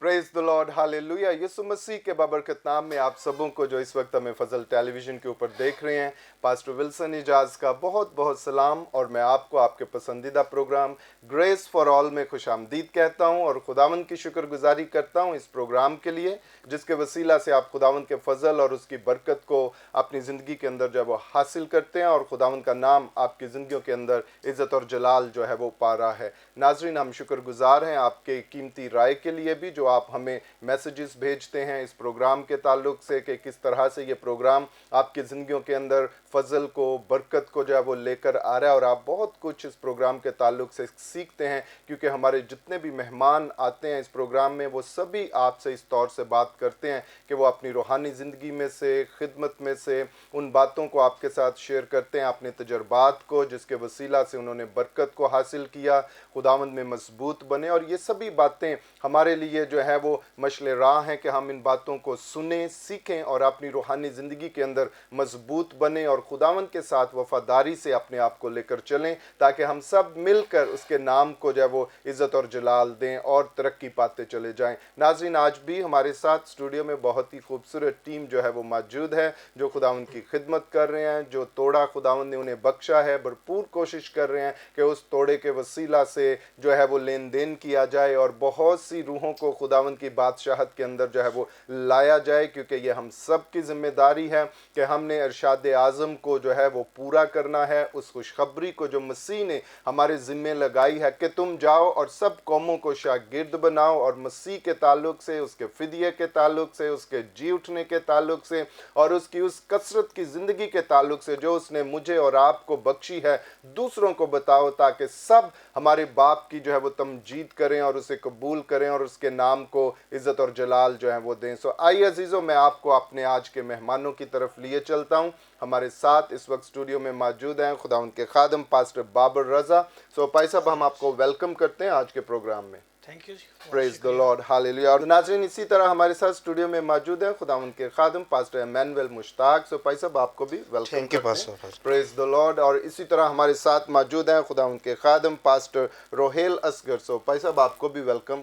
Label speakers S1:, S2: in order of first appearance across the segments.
S1: Praise the lord, hallelujah. Yeshu Masih के बाबरकत नाम में आप सबों को जो इस वक्त हमें फजल टेलीविज़न के ऊपर देख रहे हैं, पास्टर विल्सन इजाज़ का बहुत बहुत सलाम। और मैं आपको आपके पसंदीदा प्रोग्राम ग्रेस फॉर ऑल में खुशामदीद कहता हूं और खुदावंद की शुक्रगुजारी करता हूं इस प्रोग्राम के लिए, जिसके वसीला से आप खुदावंद के फजल और उसकी बरकत को अपनी ज़िंदगी के अंदर जब वो हासिल करते हैं और खुदावंद का नाम आपकी ज़िंदगियों के अंदर इज़्ज़त और जलाल जो है वो पा रहा है। नाज़रीन, हम शुक्रगुजार हैं आपके कीमती राय के लिए भी, जो आप हमें मैसेजेस भेजते हैं इस प्रोग्राम के ताल्लुक से कि किस तरह से ये प्रोग्राम आपकी ज़िंदगियों के अंदर फजल को, बरकत को जो है वो लेकर आ रहा है। और आप बहुत कुछ इस प्रोग्राम के ताल्लुक से सीखते हैं, क्योंकि हमारे जितने भी मेहमान आते हैं इस प्रोग्राम में, वो सभी आपसे इस तौर से बात करते हैं कि वो अपनी रूहानी ज़िंदगी में से, खिदमत में से उन बातों को आपके साथ शेयर करते हैं, अपने तजर्बात को, जिसके वसीला से उन्होंने बरकत को हासिल किया, खुदावंद में मजबूत बने। और ये सभी बातें हमारे लिए जो है वो मशले राह हैं कि हम इन बातों को सुने, सीखें और अपनी रूहानी ज़िंदगी के अंदर मजबूत बने और खुदावंद के साथ वफादारी से अपने आप को लेकर चलें, ताकि हम सब मिलकर उसके नाम को जो है वो इज़्ज़त और जलाल दें और तरक्की पाते चले जाएं। नाज़रीन, आज भी हमारे साथ स्टूडियो में बहुत ही खूबसूरत टीम जो है वो मौजूद है, जो खुदावंद की खिदमत कर रहे हैं। जो तोड़ा खुदावंद ने उन्हें बख्शा है, भरपूर कोशिश कर रहे हैं कि उस तोड़े के वसीला से जो है वो लेन देन किया जाए और बहुत सी रूहों को खुदावंद की बादशाहत के अंदर जो है वो लाया जाए, क्योंकि ये हम सब की जिम्मेदारी है कि हमने इरशाद आज़म को जो है वो पूरा करना है, उस खुशखबरी को जो मसीह ने हमारे ज़िम्मे लगाई है कि तुम जाओ और सब कौमों को शागिर्द बनाओ। और मसीह के ताल्लुक से, उसके फिदिये के ताल्लुक से, उसके जी उठने के ताल्लुक से और उसकी उस कसरत की ज़िंदगी के ताल्लुक से जो उसने मुझे और आपको बख्शी है, दूसरों को बताओ, ताकि सब हमारे बाप की जो है वो तमजीद करें और उसे कबूल करें और उसके नाम को इज़्ज़त और जलाल जो है वो दें। सो आइए अजीज़ों, मैं आपको अपने आज के मेहमानों की तरफ लिए चलता हूँ। हमारे साथ इस वक्त स्टूडियो में मौजूद हैं खुदावंद के खादम पास्टर बाबर रज़ा। सो भाई साहब, हम आपको वेलकम करते हैं आज के प्रोग्राम में।
S2: Thank you.
S1: Praise the lord, hallelujah. और नाज़रीन, इसी तरह हमारे साथ स्टूडियो में मौजूद है खुदावंद के खादम पास्टर एमैनुअल मुश्ताक। सो भाई साहब, आपको भी वेलकम करते हैं। Praise the Lord. और इसी तरह हमारे साथ मौजूद हैं खुदावंद के खादम पास्टर रोहेल असगर। सो भाई साहब, आपको भी वेलकम।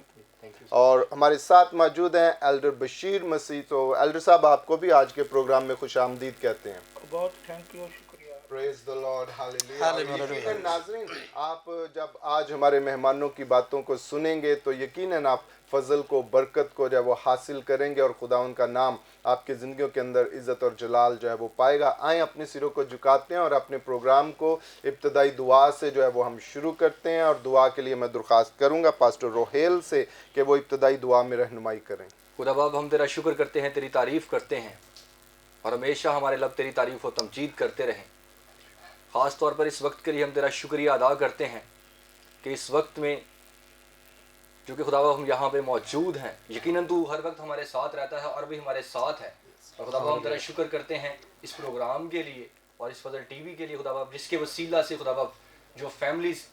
S1: और हमारे साथ मौजूद हैं एल्डर बशीर मसीह। तो एल्डर साहब, आपको भी आज के प्रोग्राम में खुशामदीद कहते हैं।
S2: बहुत थैंक यू, शुक्रिया।
S1: Praise the lord, hallelujah. नाज़रीन, आप जब आज हमारे मेहमानों की बातों को सुनेंगे तो यकीनन आप फजल को, बरकत को जो है वो हासिल करेंगे और खुदावंद का नाम आपकी ज़िंदगियों के अंदर इज़्ज़त और जलाल जो है वो पाएगा। आएँ अपने सिरों को झुकाते हैं और अपने प्रोग्राम को इब्तदाई दुआ से जो है वो हम शुरू करते हैं। और दुआ के लिए मैं दरख्वास्त करूँगा पास्टर रोहेल से कि वो इब्तदाई दुआ में रहनुमाई करें।
S3: खुदा बाप, हम तेरा शुक्र करते हैं, तेरी तारीफ़ करते हैं और हमेशा हमारे लब तेरी तारीफ़ व तमजीद करते रहें। ख़ास तौर पर इस वक्त के लिए हम तेरा शुक्रिया अदा करते हैं कि इस वक्त में जो कि खुदा बाप हम यहाँ पे मौजूद हैं, यकीनन तू हर वक्त हमारे साथ रहता है और भी हमारे साथ है। और खुदा बाप, हम तेरा शुक्र करते हैं इस प्रोग्राम के लिए और इस फजल टीवी के लिए खुदा बाप, जिसके वसीला से खुदा बाप जो फैमिलीज़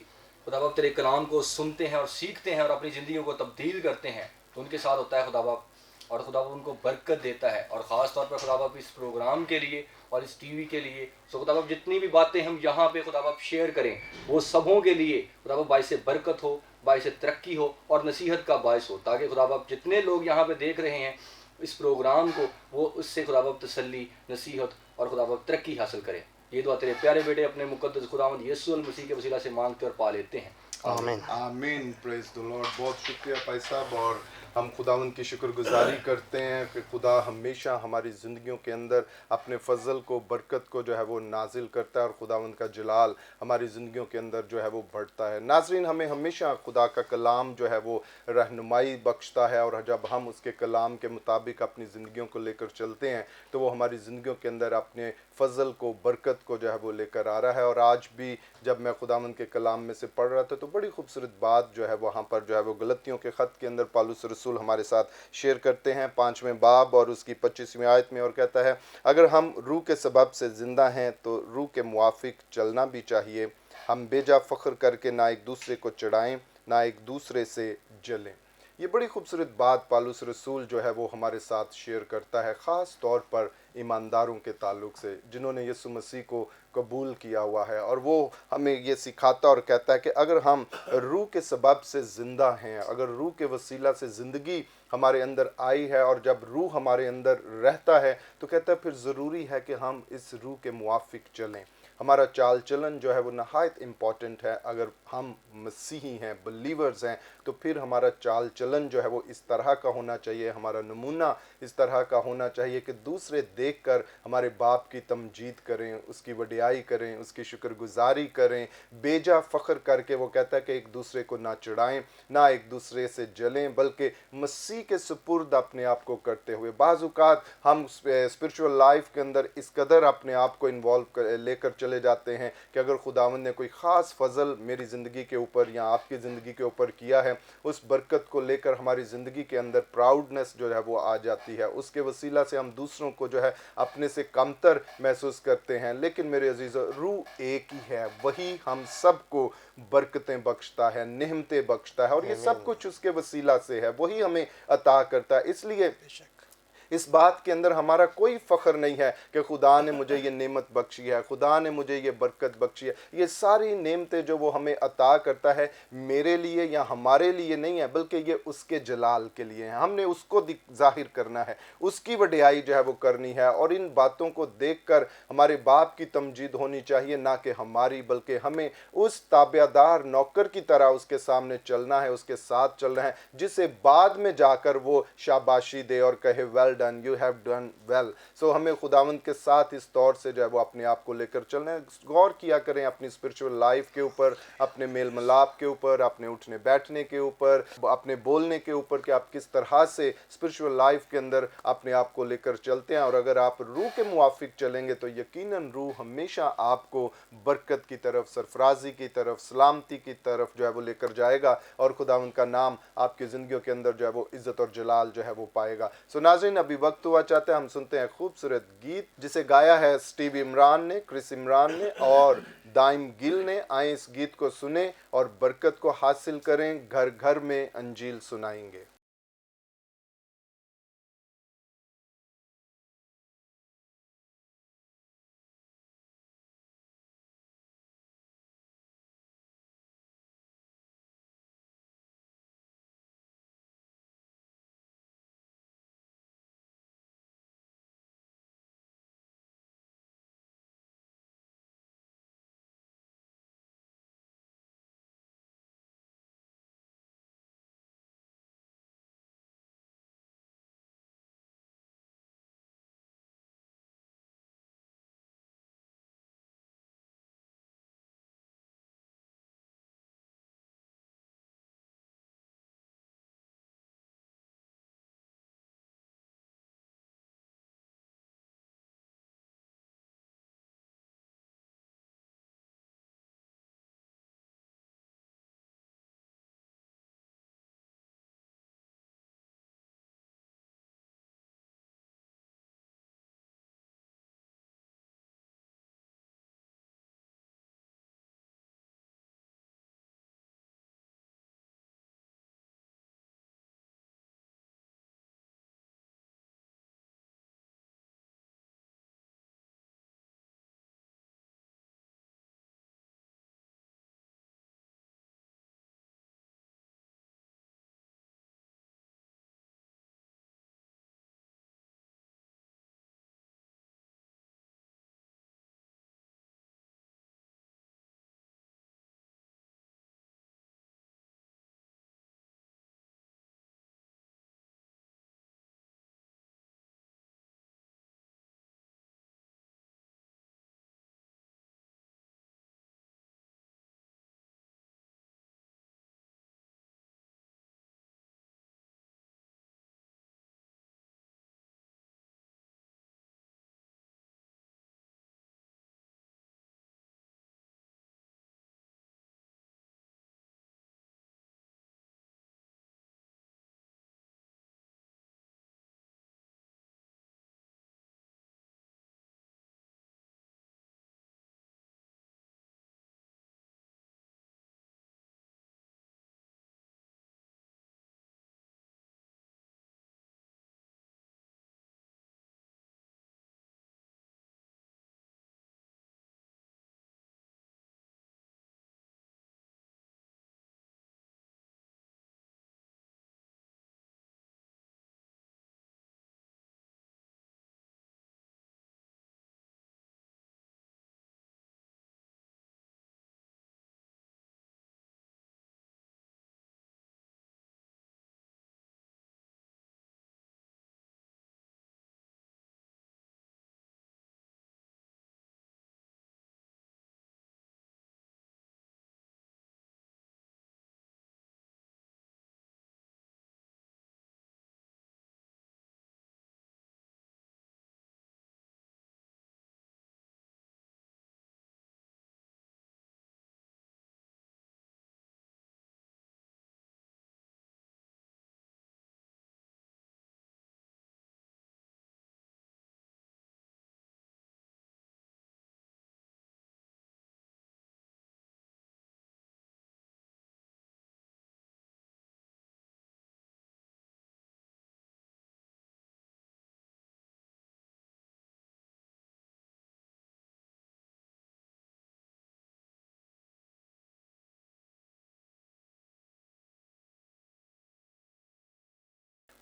S3: खुदा बाप तेरे कलाम को सुनते हैं और सीखते हैं और अपनी ज़िंदगियों को तब्दील करते हैं, तो उनके साथ होता है खुदा बाप, और खुदा बाप उनको बरकत देता है। और ख़ास तौर पर खुदा बाप इस प्रोग्राम के लिए और इस टीवी के लिए, सो खुदा बाप जितनी भी बातें हम यहाँ पे खुदा बाप शेयर करें, वो सबों के लिए खुदा बाप बाइस बरकत हो, बाइस तरक्की हो और नसीहत का बायस हो, ताकि खुदा बाप जितने लोग यहाँ पे देख रहे हैं इस प्रोग्राम को, वो उससे खुदा बाप तसल्ली, नसीहत और खुदा बाप तरक्की हासिल करें। ये दुआ तेरे प्यारे बेटे अपने मुकद्दस खुदावंद यीशु मसीह के वसीला से मांगते और पा लेते हैं।
S1: आमीन, आमीन। Praise the Lord. बहुत शुक्रिया भाई साहब। और हम खुदावंद की शुक्रगुजारी करते हैं कि खुदा हमेशा हमारी ज़िंदगियों के अंदर अपने फ़ज़ल को, बरकत को जो है वो नाजिल करता है और खुदावंद का जलाल हमारी ज़िंदगियों के अंदर जो है वो बढ़ता है। नाज़रीन, हमें हमेशा खुदा का कलाम जो है वो रहनुमाई बख्शता है, और जब हम उसके कलाम के मुताबिक अपनी ज़िंदगियों को लेकर चलते हैं तो वो हमारी ज़िंदगियों के अंदर अपने फ़ज़ल को, बरकत को जो है वो लेकर आ रहा है। और आज भी जब मैं खुदावंद के कलाम में से पढ़ रहा था तो बड़ी खूबसूरत बात जो है वहाँ पर जो है वो गलतियों के ख़त के अंदर पौलुस रसूल हमारे साथ शेयर करते हैं 5वें बाब और उसकी 25वीं आयत में, और कहता है, अगर हम रूह के सबब से ज़िंदा हैं तो रूह के मुआफिक चलना भी चाहिए। हम बेजा फ़ख्र करके ना एक दूसरे को चढ़ाएं, ना एक दूसरे से जलें। ये बड़ी खूबसूरत बात पौलुस रसूल जो है वो हमारे साथ शेयर करता है, ख़ास तौर पर ईमानदारों के ताल्लुक से, जिन्होंने यीशु मसीह को कबूल किया हुआ है। और वो हमें ये सिखाता और कहता है कि अगर हम रूह के सबब से ज़िंदा हैं, अगर रूह के वसीला से ज़िंदगी ہمارے اندر آئی ہے اور جب روح ہمارے اندر رہتا ہے تو کہتا ہے پھر ضروری ہے کہ ہم اس روح کے موافق چلیں. ہمارا چال چلن جو ہے وہ نہایت امپورٹنٹ ہے. اگر ہم مسیحی ہیں، بلیورز ہیں، تو پھر ہمارا چال چلن جو ہے وہ اس طرح کا ہونا چاہیے، ہمارا نمونہ اس طرح کا ہونا چاہیے کہ دوسرے دیکھ کر ہمارے باپ کی تمجید کریں، اس کی وڈیائی کریں، اس کی شکر گزاری کریں، بیجا فخر کر کے. وہ کہتا ہے کہ ایک دوسرے کو نہ چڑھائیں، نہ ایک دوسرے سے جلیں، بلکہ مسیح کے سپرد اپنے آپ کو کرتے ہوئے. بعض اوقات ہم اسپرچول لائف کے اندر اس قدر اپنے آپ کو انوالو لے کر چلے جاتے ہیں کہ اگر خداوند نے کوئی خاص فضل میری زندگی کے اوپر یا آپ کی زندگی کے اوپر کیا ہے، اس برکت کو لے کر ہماری زندگی کے اندر پراؤڈنس جو ہے وہ آ جاتی ہے. اس کے وسیلہ سے ہم دوسروں کو جو ہے اپنے سے کمتر محسوس کرتے ہیں. لیکن میرے عزیزو، روح ایک ہی ہے، وہی ہم سب کو برکتیں بخشتا ہے، نعمتیں بخشتا ہے، اور یہ سب کچھ اس کے وسیلہ سے ہے، وہی ہمیں عطا کرتا ہے. اس لیے اس بات کے اندر ہمارا کوئی فخر نہیں ہے کہ خدا نے مجھے یہ نعمت بخشی ہے، خدا نے مجھے یہ برکت بخشی ہے. یہ ساری نعمتیں جو وہ ہمیں عطا کرتا ہے میرے لیے یا ہمارے لیے نہیں ہے، بلکہ یہ اس کے جلال کے لیے ہیں. ہم نے اس کو ظاہر کرنا ہے، اس کی وڈیائی جو ہے وہ کرنی ہے، اور ان باتوں کو دیکھ کر ہمارے باپ کی تمجید ہونی چاہیے، نہ کہ ہماری، بلکہ ہمیں اس تابع دار نوکر کی طرح اس کے سامنے چلنا ہے، اس کے ساتھ چلنا ہے، جسے بعد میں جا کر وہ شاباشی دے اور کہے well done, you have done well. So ہمیں خداوند کے ساتھ اس طور سے جو ہے وہ اپنے آپ کو لے کر چلنا ہے. غور کیا کریں اپنی اسپرچول لائف کے اوپر، اپنے میل ملاپ کے اوپر، اپنے اٹھنے بیٹھنے کے اوپر، اپنے بولنے کے اوپر، کہ آپ کس طرح سے اسپرچول لائف کے اندر اپنے آپ کو لے کر چلتے ہیں. اور اگر آپ روح کے موافق چلیں گے تو یقیناً روح ہمیشہ آپ کو برکت کی طرف، سرفرازی کی طرف، سلامتی کی طرف جو ہے وہ لے کر جائے گا، اور خداوند کا نام آپ کی زندگیوں کے اندر جو ہے وہ عزت اور جلال جو ہے وہ پائے گا. سو ناظرین، ابھی وقت ہوا چاہتے ہیں ہم سنتے ہیں خوبصورت گیت جسے گایا ہے اسٹیو عمران نے، کرس عمران نے اور دائم گل نے. آئیں اس گیت کو سنیں اور برکت کو حاصل کریں. گھر گھر میں انجیل سنائیں گے.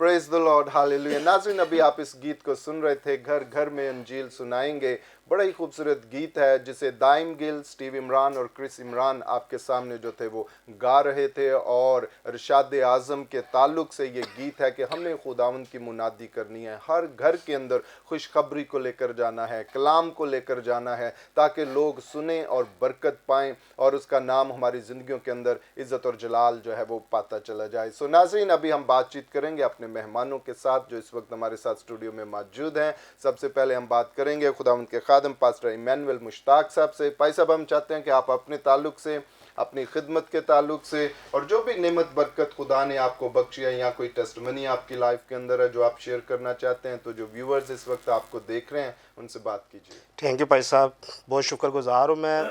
S1: Praise the lord, hallelujah. नाज़रीन, अभी आप इस गीत को सुन रहे थे, घर घर में इंजील सुनाएंगे। बड़ा ही खूबसूरत गीत है जिसे दाइम गिल, स्टीव इमरान और क्रिस इमरान आपके सामने जो थे वो गा रहे थे। और इरशाद आज़म के ताल्लुक से ये गीत है कि हमने खुदावंद की मुनादी करनी है, हर घर के अंदर खुशखबरी को लेकर जाना है, कलाम को लेकर जाना है, ताकि लोग सुने और बरकत पाएँ और उसका नाम हमारी ज़िंदगियों के अंदर इज़्ज़त और जलाल जो है वो पाता चला जाए। सो नाज़रीन, अभी हम बातचीत करेंगे अपने मेहमानों के साथ जो इस वक्त हमारे साथ स्टूडियो में मौजूद हैं। सबसे पहले हम बात करेंगे खुदावंद के खादम पास्टर इमैनुअल मुश्ताक साहब से। भाई साहब, हम चाहते हैं कि आप अपने ताल्लुक से, अपनी खिदमत के ताल्लुक से और जो भी नेमत बरकत खुदा ने आपको बख्शी है या कोई टेस्टमनी आपकी लाइफ के अंदर है जो आप शेयर करना चाहते हैं, तो जो व्यूअर्स इस वक्त आपको देख रहे हैं उनसे बात कीजिए।
S2: थैंक यू भाई साहब, बहुत शुक्रगुजार हूँ मैं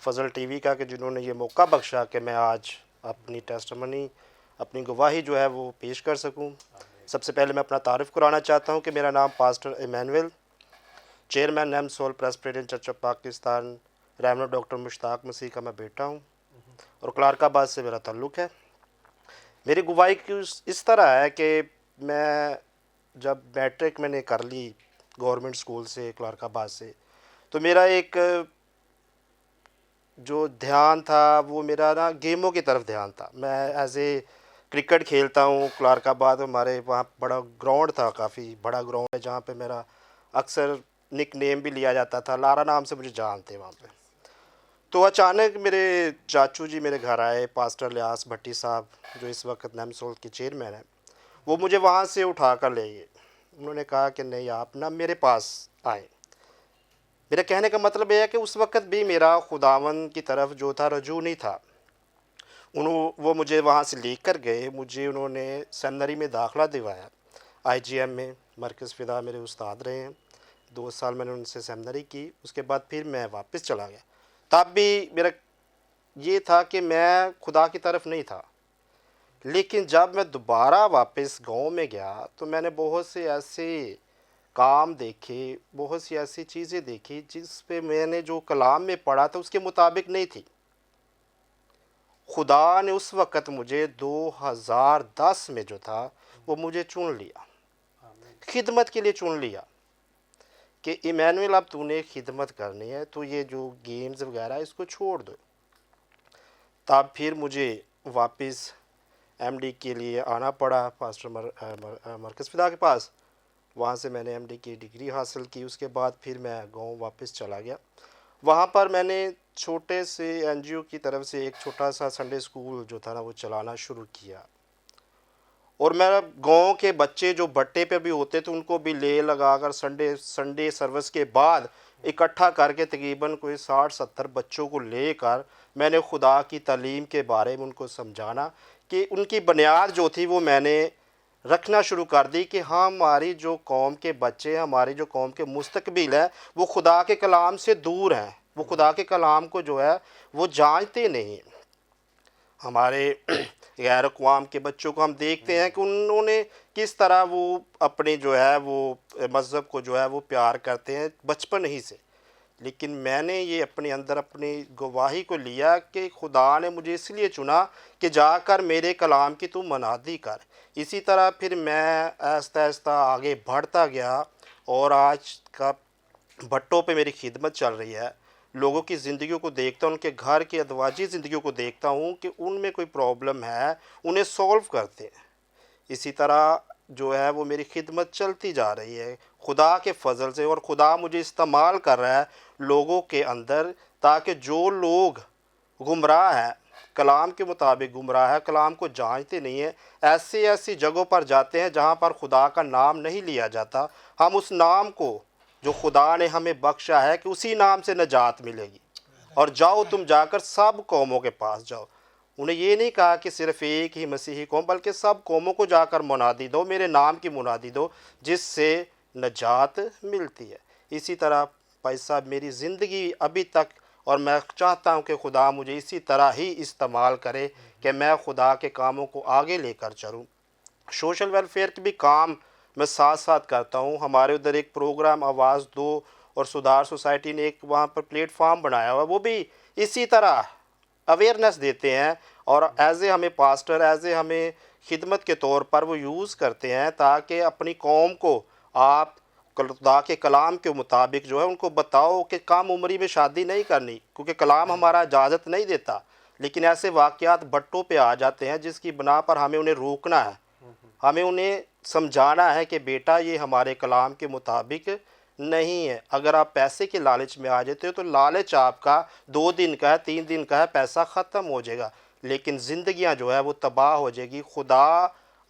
S2: फजल टीवी का कि जिन्होंने ये मौका बख्शा कि मैं आज अपनी टेस्टमनी, अपनी गवाही जो है वो पेश कर सकूं। सबसे पहले मैं अपना तारुफ कराना चाहता हूं कि मेरा नाम pastor Emmanuel, chairman name soul Presbyterian church of Pakistan, reverend doctor Mushtaq Masih का मैं बेटा हूं और क्लार्काबाद से मेरा ताल्लुक़ है। मेरी गवाही की इस तरह है कि मैं जब मैट्रिक मैंने कर ली गवर्नमेंट स्कूल से क्लार्काबाद से, तो मेरा एक जो ध्यान था वो मेरा ना गेमों की तरफ ध्यान था। मैं एज ए क्रिकेट खेलता हूँ क्लार्काबाद, हमारे वहाँ बड़ा ग्राउंड था, काफ़ी बड़ा ग्राउंड है जहाँ पे मेरा अक्सर निक नेम भी लिया जाता था, लारा नाम से मुझे जानते वहाँ पे। तो अचानक मेरे चाचू जी मेरे घर आए, पास्टर लियास भट्टी साहब जो इस वक्त नेमसोल के चेयरमैन हैं, वो मुझे वहाँ से उठा कर ले गए। उन्होंने कहा कि नहीं, आप ना मेरे पास आए। मेरा कहने का मतलब यह है कि उस वक्त भी मेरा खुदावन की तरफ जो था रजू नहीं था। वो मुझे वहाँ से लेकर गए, मुझे उन्होंने सेमिनरी में दाखिला दिलवाया, IGM में मरकज़ फ़िदा मेरे उस्ताद रहे हैं। 2 साल मैंने उनसे सेमिनरी की, उसके बाद फिर मैं वापस चला गया। तब भी मेरा ये था कि मैं खुदा की तरफ नहीं था। लेकिन जब मैं दोबारा वापस गांव में गया तो मैंने बहुत से ऐसे काम देखे, बहुत सी ऐसी चीज़ें देखी जिस पे मैंने जो कलाम में पढ़ा था उसके मुताबिक नहीं थी। खुदा ने उस वक़्त मुझे 2010 में जो था वो मुझे चुन लिया, खिदमत के लिए चुन लिया कि इमैनुअल अब तूने खिदमत करनी है, तो ये जो गेम्स वगैरह इसको छोड़ दो। तब फिर मुझे वापस MD के लिए आना पड़ा पास्टर मरकज़ फ़िदा के पास। वहाँ से मैंने MD की डिग्री हासिल की। उसके बाद फिर मैं गांव वापस चला गया। वहाँ पर मैंने छोटे से NGO की तरफ से एक छोटा सा संडे स्कूल जो था ना वो चलाना शुरू किया। और मेरा गांव के बच्चे जो भट्टे पे भी होते थे उनको भी ले लगाकर संडे सर्विस के बाद इकट्ठा करके तकरीबन कोई 60-70 बच्चों को लेकर मैंने खुदा की तालीम के बारे में उनको समझाना कि उनकी बुनियाद जो थी वो मैंने रखना शुरू कर दी कि हाँ, हमारी जो कौम के बच्चे हैं, हमारी जो कौम के मुस्तकबिल है वो खुदा के कलाम से दूर हैं, वो खुदा के कलाम को जो है वो जानते नहीं। हमारे गैर अक़वाम के बच्चों को हम देखते हैं कि उन्होंने किस तरह वो अपने जो है वो मज़हब को जो है वो प्यार करते हैं बचपन ही से। लेकिन मैंने ये अपने अंदर अपनी गवाही को लिया कि खुदा ने मुझे इसलिए चुना कि जाकर मेरे कलाम की तू मनादी कर। इसी तरह फिर मैं आहिस्ता आहिस्ता आगे बढ़ता गया और आज का भट्टों पे मेरी खिदमत चल रही है। लोगों की ज़िंदगियों को देखता हूँ, उनके घर की अदवाजी ज़िंदगियों को देखता हूँ कि उनमें कोई प्रॉब्लम है, उन्हें सॉल्व करते हैं। इसी तरह जो है वो मेरी खिदमत चलती जा रही है खुदा के फजल से, और खुदा मुझे इस्तेमाल कर रहा है लोगों के अंदर, ताकि जो लोग गुमराह हैं, कलाम के मुताबिक गुमराह है, कलाम को जानते नहीं है, ऐसी ऐसी जगहों पर जाते हैं जहाँ पर खुदा का नाम नहीं लिया जाता। हम उस नाम को जो खुदा ने हमें बख्शा है कि उसी नाम से नजात मिलेगी। और जाओ तुम जाकर सब कौमों के पास जाओ। उन्हें ये नहीं कहा कि सिर्फ़ एक ही मसीही कौम, बल्कि सब कौमों को जाकर मुनादी दो, मेरे नाम की मुनादी दो, जिससे नजात मिलती है। इसी तरह भाई साहब मेरी ज़िंदगी अभी तक, और मैं चाहता हूँ कि खुदा मुझे इसी तरह ही इस्तेमाल करे कि मैं खुदा के कामों को आगे लेकर चलूँ। सोशल वेलफेयर के भी काम मैं साथ साथ करता हूँ। हमारे उधर एक प्रोग्राम आवाज़ दो और सुधार सोसाइटी ने एक वहाँ पर प्लेटफार्म बनाया हुआ, वो भी इसी तरह अवेयरनेस देते हैं। और एज ए हमें पास्टर, एज ए हमें खिदमत के तौर पर वो यूज़ करते हैं ताकि अपनी कौम को आप खुदा के कलाम के मुताबिक जो है उनको बताओ कि कम उम्री में शादी नहीं करनी, क्योंकि कलाम हमारा इजाज़त नहीं देता। लेकिन ऐसे वाक़यात बट्टों पे आ जाते हैं जिसकी बिना पर हमें उन्हें रोकना है, हमें उन्हें समझाना है कि बेटा ये हमारे कलाम के मुताबिक नहीं है। अगर आप पैसे के लालच में आ जाते हो तो लालच आपका 2 दिन का है, 3 दिन का है, पैसा ख़त्म हो जाएगा, लेकिन ज़िंदगियां जो है वो तबाह हो जाएगी। खुदा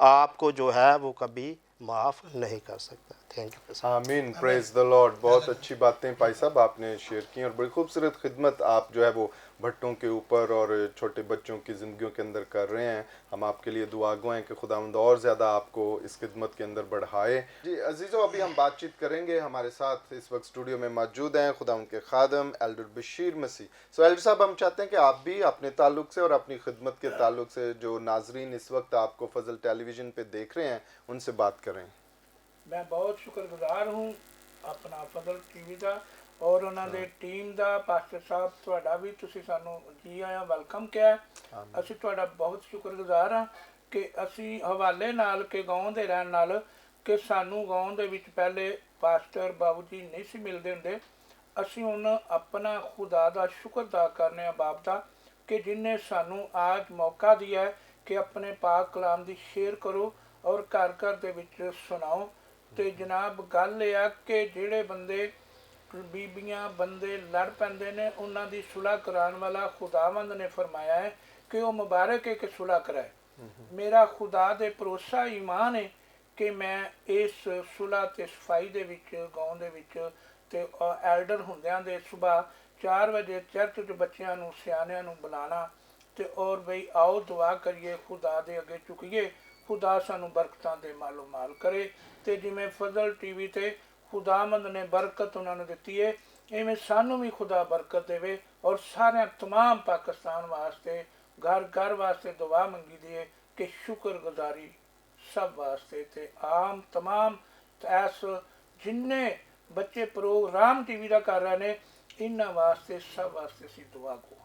S2: आपको जो है वो कभी माफ़ नहीं कर सकता। Thank you.
S1: आमीन, प्रेज द लॉर्ड। बहुत अच्छी बातें भाई साहब आपने शेयर की और बड़ी खूबसूरत खिदमत आप जो है वो भट्टों के ऊपर और छोटे बच्चों की ज़िंदगियों के अंदर कर रहे हैं। हम आपके लिए दुआ गो हैं कि खुदावंद और ज़्यादा आपको इस खिदमत के अंदर बढ़ाए। जी अजीज़ों, अभी हम बातचीत करेंगे। हमारे साथ इस वक्त स्टूडियो में मौजूद हैं खुदावंद के खादम एल्डर बशीर मसीह। सो एल्डर साहब, हम चाहते हैं कि आप भी अपने ताल्लुक से और अपनी खिदमत के ताल्लुक से जो नाजरीन इस वक्त आपको फजल टेलीविज़न पे देख रहे हैं उनसे बात करें।
S4: मैं बहुत शुक्रगुजार हूँ अपना फजल टीवी ਦਾ ਔਰ ਉਹਨਾਂ ਦੇ ਟੀਮ ਦਾ। ਪਾਸਟਰ ਸਾਹਿਬ ਤੁਹਾਡਾ ਵੀ ਤੁਸੀਂ ਸਾਨੂੰ ਜੀ ਆਇਆਂ ਵੈਲਕਮ ਕਿਹਾ। ਅਸੀਂ ਤੁਹਾਡਾ ਬਹੁਤ ਸ਼ੁਕਰਗੁਜ਼ਾਰ ਹਾਂ ਕਿ ਅਸੀਂ ਹਵਾਲੇ ਨਾਲ ਕਿ ਗਾਉਂ ਦੇ ਰਹਿਣ ਨਾਲ ਕਿ ਸਾਨੂੰ ਗਾਉਂ ਦੇ ਵਿੱਚ ਪਹਿਲੇ ਪਾਸਟਰ ਬਾਬੂ ਜੀ ਨਹੀਂ ਸੀ ਮਿਲਦੇ ਹੁੰਦੇ। ਅਸੀਂ ਹੁਣ ਆਪਣਾ ਖੁਦਾ ਦਾ ਸ਼ੁਕਰ ਅਦਾ ਕਰਨੇ ਆ ਬਾਪ ਦਾ ਕਿ ਜਿਨਨੇ ਸਾਨੂੰ ਅੱਜ ਮੌਕਾ ਦਿਆ ਹੈ ਕਿ ਆਪਣੇ ਪਾਕ ਕਲਾਮ ਦੀ ਸ਼ੇਅਰ ਕਰੋ ਔਰ ਘਰ ਘਰ ਦੇ ਵਿੱਚ ਸੁਣਾਓ। ਤੇ ਜਨਾਬ ਗੱਲ ਇਹ ਆ ਕਿ ਜਿਹੜੇ ਬੰਦੇ ਬੀਬੀਆਂ ਬੰਦੇ ਲੜ ਪੈਂਦੇ ਨੇ ਉਹਨਾਂ ਦੀ ਸੁਲ੍ਹਾ ਕਰਾਉਣ ਵਾਲਾ ਖੁਦਾਵੰਦ ਨੇ ਫਰਮਾਇਆ ਹੈ ਕਿ ਉਹ ਮੁਬਾਰਕ ਹੈ ਕਿ ਸੁਲ੍ਹਾ ਕਰਾਏ। ਮੇਰਾ ਖੁਦਾ ਦੇ ਭਰੋਸਾ ਈਮਾਨ ਹੈ ਕਿ ਮੈਂ ਇਸ ਸੁਲ੍ਹਾ ਤੇ ਸਫਾਈ ਦੇ ਵਿੱਚ ਗਾਉਂ ਦੇ ਵਿੱਚ ਤੇ ਐਲਡਰ ਹੁੰਦਿਆਂ ਦੇ ਸਵੇਰ 4 ਵਜੇ ਚਰਚ 'ਚ ਬੱਚਿਆਂ ਨੂੰ ਸਿਆਣਿਆਂ ਨੂੰ ਬੁਲਾਉਣਾ ਤੇ ਔਰ ਬਈ ਆਓ ਦੁਆ ਕਰੀਏ, ਖੁਦਾ ਦੇ ਅੱਗੇ ਚੁੱਕੀਏ, खुदा सानू बरकतां दे मालो माल करे। तो जिमें फजल टीवी ते खुदामंद ने बरकत उन्होंने दी है, इवें सानू भी खुदा बरकत देवे और सारे तमाम पाकिस्तान वास्ते घर घर वास्ते दुआ मंगी दी है कि शुक्रगुजारी सब वास्ते ते आम तमाम ऐस जिन्ने बच्चे प्रोग्राम टीवी का कर रहे हैं इन्हां वास्ते सब वास्ते सी दुआ को।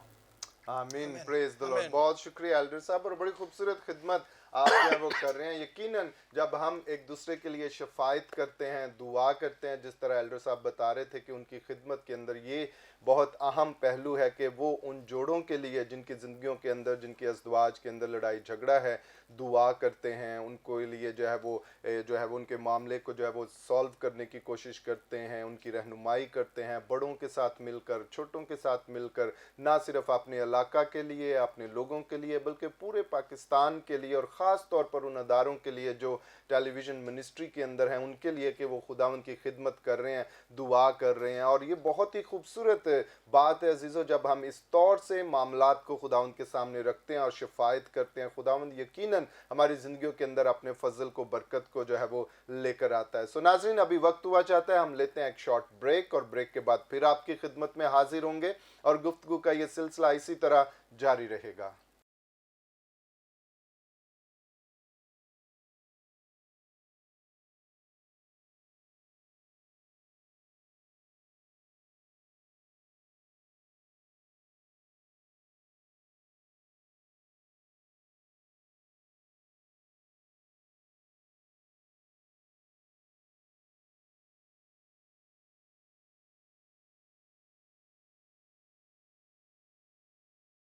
S1: आमीन, प्रेज द लॉर्ड। बहुत शुक्रिया एल्डर साहब, और बड़ी खूबसूरत खिदमत आप जो है वो कर रहे हैं। यकीनन जब हम एक दूसरे के लिए शफायत करते हैं, दुआ करते हैं, जिस तरह एल्डर साहब बता रहे थे कि उनकी खिदमत के अंदर ये बहुत अहम पहलू है कि वो उन जोड़ों के लिए जिनकी ज़िंदगियों के अंदर, जिनकी अज़दवाज के अंदर लड़ाई झगड़ा है, दुआ करते हैं। उनको लिए जो है वो उनके मामले को जो है वो सॉल्व करने की कोशिश करते हैं, उनकी रहनुमाई करते हैं, बड़ों के साथ मिलकर, छोटों के साथ मिलकर, ना सिर्फ अपने इलाका के लिए, अपने लोगों के लिए, बल्कि पूरे पाकिस्तान के लिए और ख़ास तौर पर उन अदारों के लिए जो टेलीविज़न मिनिस्ट्री के अंदर हैं उनके लिए कि वो खुदावन की खिदमत कर रहे हैं, दुआ कर रहे हैं। और ये बहुत ही खूबसूरत बात है अजीज़ों, जब हम इस तौर से मामलात को खुदावन के सामने रखते हैं और शफायत करते हैं, खुदावन यकीनन हमारी ज़िंदगियों के अंदर अपने फजल को, बरकत को जो है वो लेकर आता है। सो नाज़रीन, अभी वक्त हुआ चाहता है हम लेते हैं एक शॉर्ट ब्रेक और ब्रेक के बाद फिर आपकी खिदमत में हाजिर होंगे और गुफ्तगू का ये सिलसिला इसी तरह जारी रहेगा।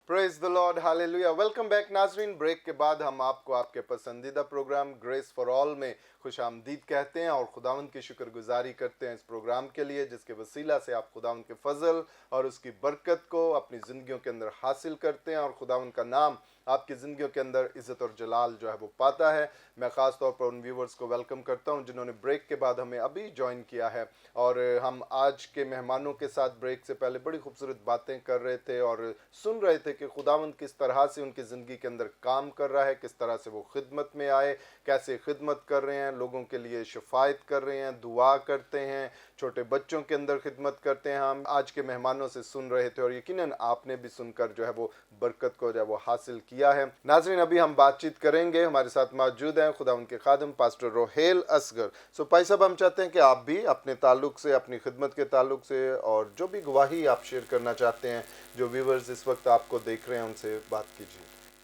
S1: Praise the lord, hallelujah. Welcome back नाजरीन। ब्रेक के बाद हम आपको आपके पसंदीदा प्रोग्राम ग्रेस फॉर ऑल में खुश आमदीद कहते हैं और खुदावंद की शुक्रगुजारी करते हैं इस प्रोग्राम के लिए, जिसके वसीला से आप खुदावंद के फजल और उसकी बरकत को अपनी ज़िंदगियों के अंदर हासिल करते हैं और खुदावंद का नाम आपकी ज़िंदगियों के अंदर इज़्ज़त और जलाल जो है वो पाता है। मैं ख़ास तौर पर उन व्यूवर्स को वेलकम करता हूं जिन्होंने ब्रेक के बाद हमें अभी ज्वाइन किया है और हम आज के मेहमानों के साथ ब्रेक से पहले बड़ी खूबसूरत बातें कर रहे थे और सुन रहे थे कि खुदावंद किस तरह से उनकी ज़िंदगी के अंदर काम कर रहा है, किस तरह से वो खिदमत में आए, कैसे खिदमत कर रहे हैं, लोगों के लिए शफायत कर रहे हैं, दुआ करते हैं, छोटे बच्चों के अंदर खिदमत करते हैं। हम आज के मेहमानों से सुन रहे थे और यकीनन आपने भी सुनकर जो है वो बरकत को जो है वो हासिल किया है। नाज़रीन, अभी हम बातचीत करेंगे। हमारे साथ मौजूद हैं खुदा उनके खादम पास्टर रोहेल असगर। सो भाई साहब, हम चाहते हैं कि आप भी अपने ताल्लुक से, अपनी खिदमत के ताल्लुक से और जो भी गवाही आप शेयर करना चाहते हैं, जो व्यूवर्स इस वक्त आपको देख रहे हैं, उनसे बात कीजिए।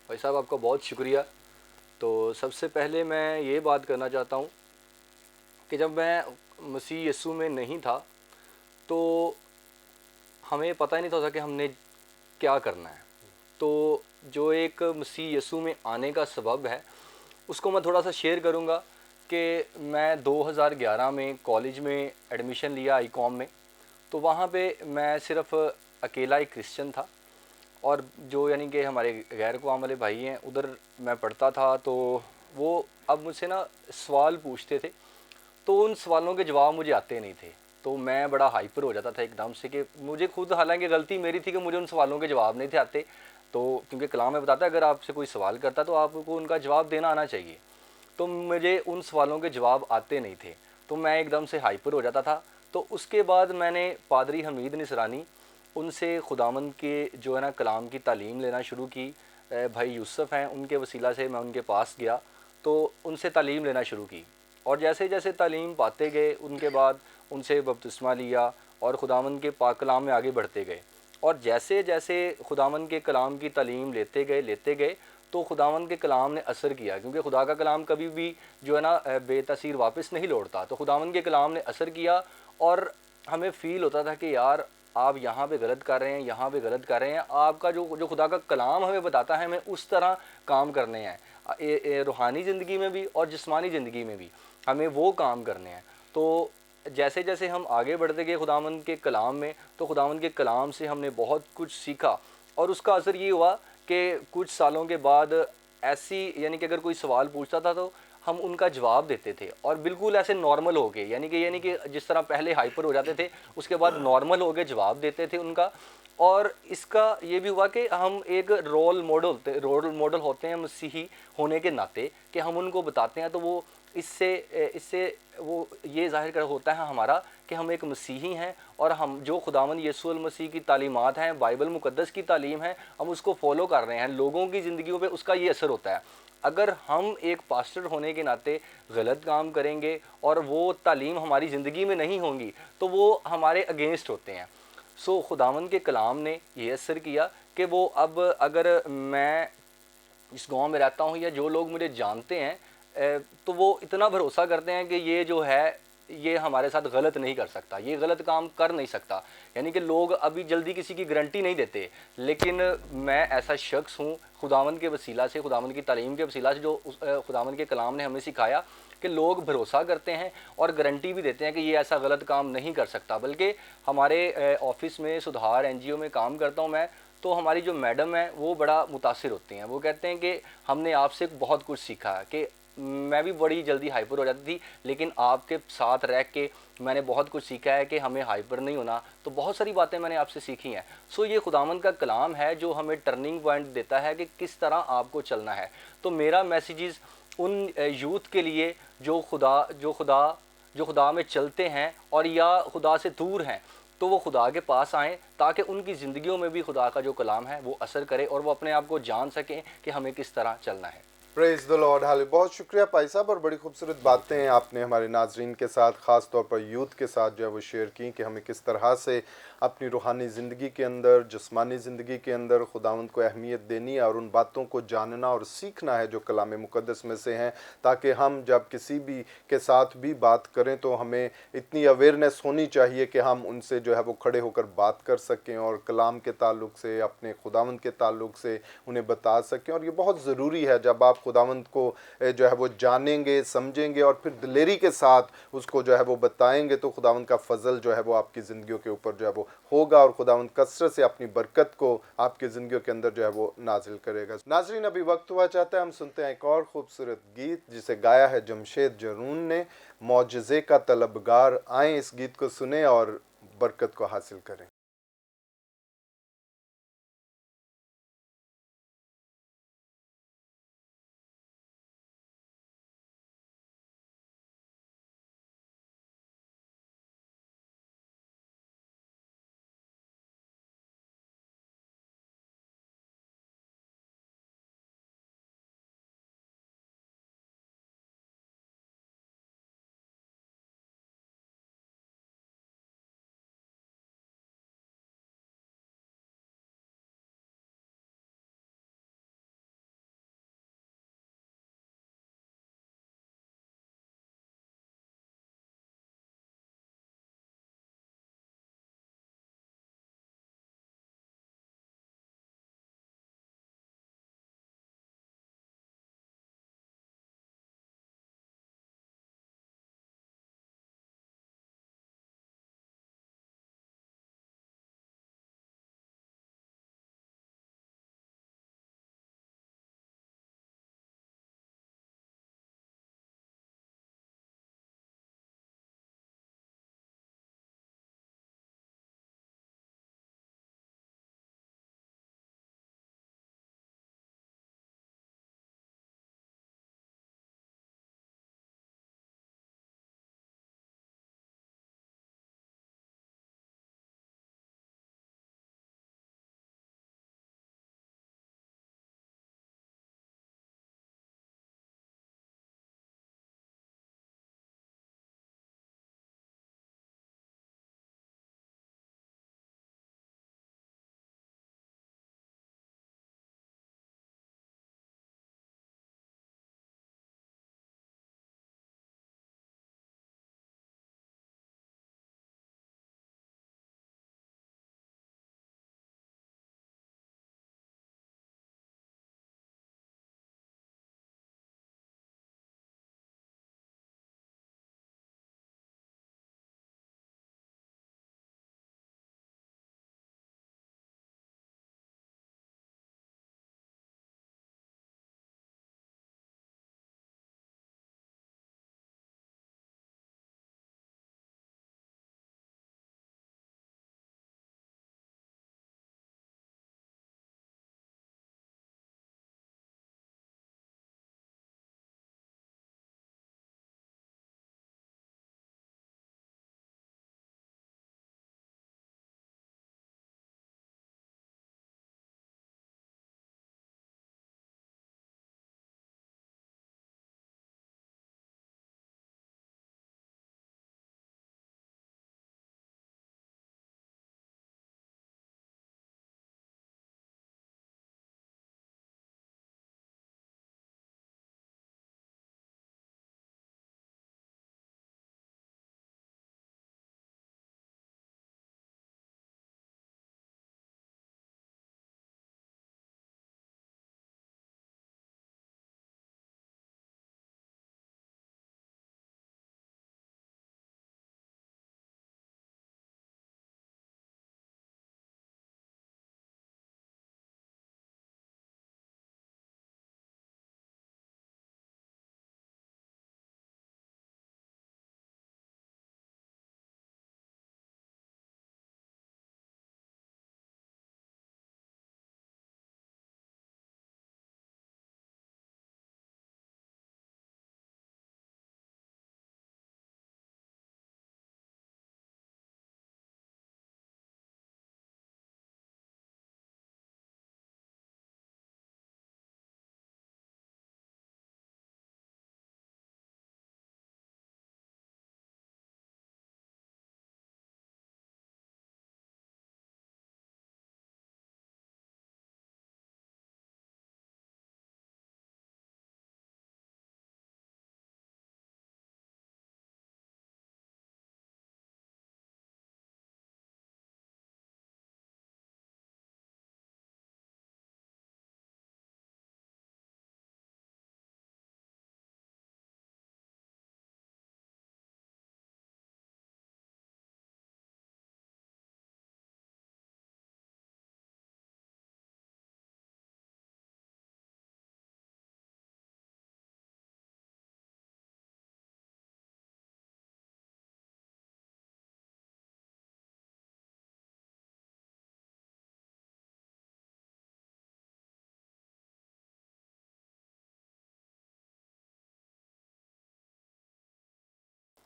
S3: भाई साहब, आपका बहुत शुक्रिया تو سب سے پہلے میں یہ بات کرنا چاہتا ہوں کہ جب میں مسیح یسوع میں نہیں تھا تو ہمیں پتہ ہی نہیں تھا کہ ہم نے کیا کرنا ہے. تو جو ایک مسیح یسوع میں آنے کا سبب ہے اس کو میں تھوڑا سا شیئر کروں گا کہ میں 2011 میں کالج میں ایڈمیشن لیا آئی کام میں. تو وہاں پہ میں صرف اکیلا ایک کرسچن تھا اور جو یعنی کہ ہمارے غیر اقوام والے بھائی ہیں ادھر میں پڑھتا تھا. تو وہ اب مجھ سے نا سوال پوچھتے تھے تو ان سوالوں کے جواب مجھے آتے نہیں تھے. تو میں بڑا ہائپر ہو جاتا تھا ایک دم سے کہ مجھے خود حالانکہ غلطی میری تھی کہ مجھے ان سوالوں کے جواب نہیں تھے آتے. تو کیونکہ کلام میں بتاتا ہے اگر آپ سے کوئی سوال کرتا تو آپ کو ان کا جواب دینا آنا چاہیے. تو مجھے ان سوالوں کے جواب آتے نہیں تھے تو میں ایک دم سے ہائپر ہو جاتا تھا. تو اس کے بعد میں نے پادری حمید نصرانی ان سے خداوند کے جو ہے نا کلام کی تعلیم لینا شروع کی. بھائی یوسف ہیں ان کے وسیلہ سے میں ان کے پاس گیا تو ان سے تعلیم لینا شروع کی. اور جیسے جیسے تعلیم پاتے گئے ان کے بعد ان سے بپتسمہ لیا اور خداوند کے پاک کلام میں آگے بڑھتے گئے. اور جیسے جیسے خداوند کے کلام کی تعلیم لیتے گئے تو خداوند کے کلام نے اثر کیا کیونکہ خدا کا کلام کبھی بھی جو ہے نا بے تاثیر واپس نہیں لوٹتا. تو خداوند کے کلام نے اثر کیا اور ہمیں فیل ہوتا تھا کہ یار آپ یہاں پہ غلط کر رہے ہیں یہاں پہ غلط کر رہے ہیں. آپ کا جو خدا کا کلام ہمیں بتاتا ہے ہمیں اس طرح کام کرنے ہیں روحانی زندگی میں بھی اور جسمانی زندگی میں بھی ہمیں وہ کام کرنے ہیں. تو جیسے جیسے ہم آگے بڑھتے گئے خداوند کے کلام میں تو خداوند کے کلام سے ہم نے بہت کچھ سیکھا اور اس کا اثر یہ ہوا کہ کچھ سالوں کے بعد ایسی یعنی کہ اگر کوئی سوال پوچھتا تھا تو ہم ان کا جواب دیتے تھے اور بالکل ایسے نارمل ہو گئے یعنی کہ جس طرح پہلے ہائپر ہو جاتے تھے اس کے بعد نارمل ہو گئے جواب دیتے تھے ان کا. اور اس کا یہ بھی ہوا کہ ہم ایک رول ماڈل ہوتے ہیں مسیحی ہونے کے ناطے کہ ہم ان کو بتاتے ہیں. تو وہ اس سے وہ یہ ظاہر کر ہوتا ہے ہمارا کہ ہم ایک مسیحی ہیں اور ہم جو خداوند یسوع المسیح کی تعلیمات ہیں بائبل مقدس کی تعلیم ہے ہم اس کو فالو کر رہے ہیں. لوگوں کی زندگیوں پہ اس کا یہ اثر ہوتا ہے. اگر ہم ایک پاسٹر ہونے کے ناطے غلط کام کریں گے اور وہ تعلیم ہماری زندگی میں نہیں ہوں گی تو وہ ہمارے اگینسٹ ہوتے ہیں. سو خداوند کے کلام نے یہ اثر کیا کہ وہ اب اگر میں اس گاؤں میں رہتا ہوں یا جو لوگ مجھے جانتے ہیں تو وہ اتنا بھروسہ کرتے ہیں کہ یہ جو ہے یہ ہمارے ساتھ غلط نہیں کر سکتا یہ غلط کام کر نہیں سکتا. یعنی کہ لوگ ابھی جلدی کسی کی گارنٹی نہیں دیتے لیکن میں ایسا شخص ہوں خداوند کے وسیلہ سے خداوند کی تعلیم کے وسیلہ سے جو خداوند کے کلام نے ہمیں سکھایا کہ لوگ بھروسہ کرتے ہیں اور گارنٹی بھی دیتے ہیں کہ یہ ایسا غلط کام نہیں کر سکتا. بلکہ ہمارے آفس میں سدھار NGO میں کام کرتا ہوں میں تو ہماری جو میڈم ہیں وہ بڑا متاثر ہوتی ہیں. وہ کہتے ہیں کہ ہم نے آپ سے بہت کچھ سیکھا کہ میں بھی بڑی جلدی ہائپر ہو جاتی تھی لیکن آپ کے ساتھ رہ کے میں نے بہت کچھ سیکھا ہے کہ ہمیں ہائپر نہیں ہونا. تو بہت ساری باتیں میں نے آپ سے سیکھی ہیں. سو یہ خداوند کا کلام ہے جو ہمیں ٹرننگ پوائنٹ دیتا ہے کہ کس طرح آپ کو چلنا ہے. تو میرا میسیجز ان یوتھ کے لیے جو خدا میں چلتے ہیں اور یا خدا سے دور ہیں تو وہ خدا کے پاس آئیں تاکہ ان کی زندگیوں میں بھی خدا کا جو کلام ہے وہ اثر کرے اور وہ اپنے آپ کو جان سکیں کہ ہمیں کس طرح چلنا ہے.
S1: پریز دی لارڈ. بہت شکریہ پائی صاحب اور بڑی خوبصورت باتیں آپ نے ہمارے ناظرین کے ساتھ خاص طور پر یوتھ کے ساتھ جو ہے وہ شیئر کی کہ ہمیں کس طرح سے اپنی روحانی زندگی کے اندر جسمانی زندگی کے اندر خداوند کو اہمیت دینی ہے اور ان باتوں کو جاننا اور سیکھنا ہے جو کلام مقدس میں سے ہیں تاکہ ہم جب کسی بھی کے ساتھ بھی بات کریں تو ہمیں اتنی اویئرنیس ہونی چاہیے کہ ہم ان سے جو ہے وہ کھڑے ہو کر بات کر سکیں اور کلام کے تعلق سے اپنے خداوند کے تعلق سے انہیں بتا سکیں. اور یہ بہت ضروری ہے جب آپ خداوند کو جو ہے وہ جانیں گے سمجھیں گے اور پھر دلیری کے ساتھ اس کو جو ہے وہ بتائیں گے تو خداوند کا فضل جو ہے وہ آپ کی زندگیوں کے اوپر جو ہے وہ ہوگا اور خداوند کثرت سے اپنی برکت کو آپ کی زندگیوں کے اندر جو ہے وہ نازل کرے گا. ناظرین ابھی وقت ہوا چاہتا ہے ہم سنتے ہیں ایک اور خوبصورت گیت جسے گایا ہے جمشید جرون نے. معجزے کا طلبگار آئیں اس گیت کو سنیں اور برکت کو حاصل کریں.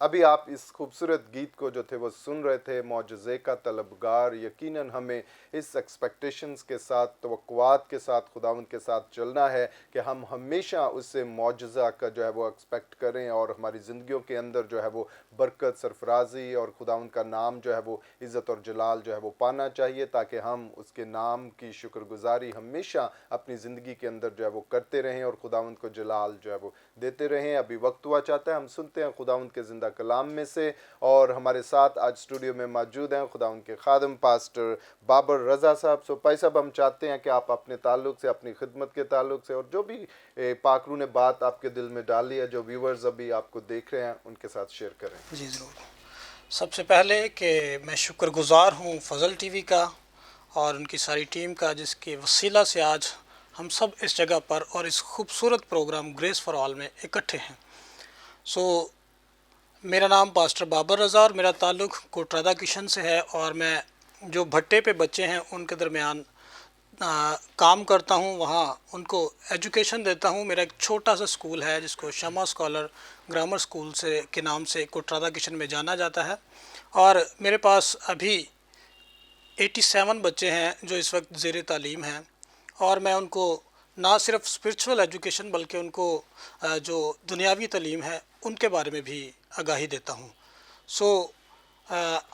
S1: अभी आप इस खूबसूरत गीत को जो थे वो सुन रहे थे, मौजज़े का तलबगार। यकीनन हमें इस एक्सपेक्टेशंस के साथ, तवक्कुआत के साथ खुदावंद के साथ चलना है कि हम हमेशा उससे मौजज़ा का जो है वो एक्सपेक्ट करें और हमारी ज़िंदगियों के अंदर जो है वो बरकत, सरफराजी और खुदावंद का नाम जो है वो इज़्ज़त और जलाल जो है वो पाना चाहिए, ताकि हम उसके नाम की शुक्रगुजारी हमेशा अपनी ज़िंदगी के अंदर जो है वो करते रहें और खुदावंद को जलाल जो है वो देते रहें। अभी वक्त हुआ चाहता है हम सुनते हैं खुदावंद के ज़िंदा कलाम में से, और हमारे साथ आज स्टूडियो में मौजूद हैं खुदावंद के खादम पास्टर बाबर रज़ा साहब। सो भाई साहब, हम चाहते हैं कि आप अपने ताल्लुक़ से, अपनी खिदमत के ताल्लुक़ से और जो भी पाकरू ने बात आपके दिल में डाली है, जो व्यूवर्स अभी आपको देख रहे हैं, उनके साथ शेयर करें।
S5: जी ज़रूर। सबसे पहले कि मैं शुक्रगुज़ार हूँ फजल टीवी का और उनकी सारी टीम का, जिसके वसीला से आज हम सब इस जगह पर और इस खूबसूरत प्रोग्राम ग्रेस फॉर ऑल में इकट्ठे हैं। मेरा नाम पास्टर बाबर रज़ा और मेरा ताल्लुक़ कोटरादा किशन से है, और मैं जो भट्टे पे बच्चे हैं उनके दरमियान काम करता हूँ, वहाँ उनको एजुकेशन देता हूँ। मेरा एक छोटा सा स्कूल है जिसको शमा स्कॉलर ग्रामर स्कूल से के नाम से कोटरादा किशन में जाना जाता है, और मेरे पास अभी 87 बच्चे हैं जो इस वक्त ज़ेर तालीम हैं, और मैं उनको ना सिर्फ स्पिरिचुअल एजुकेशन बल्कि उनको जो दुनियावी तालीम है उनके बारे में भी आगाही देता हूँ।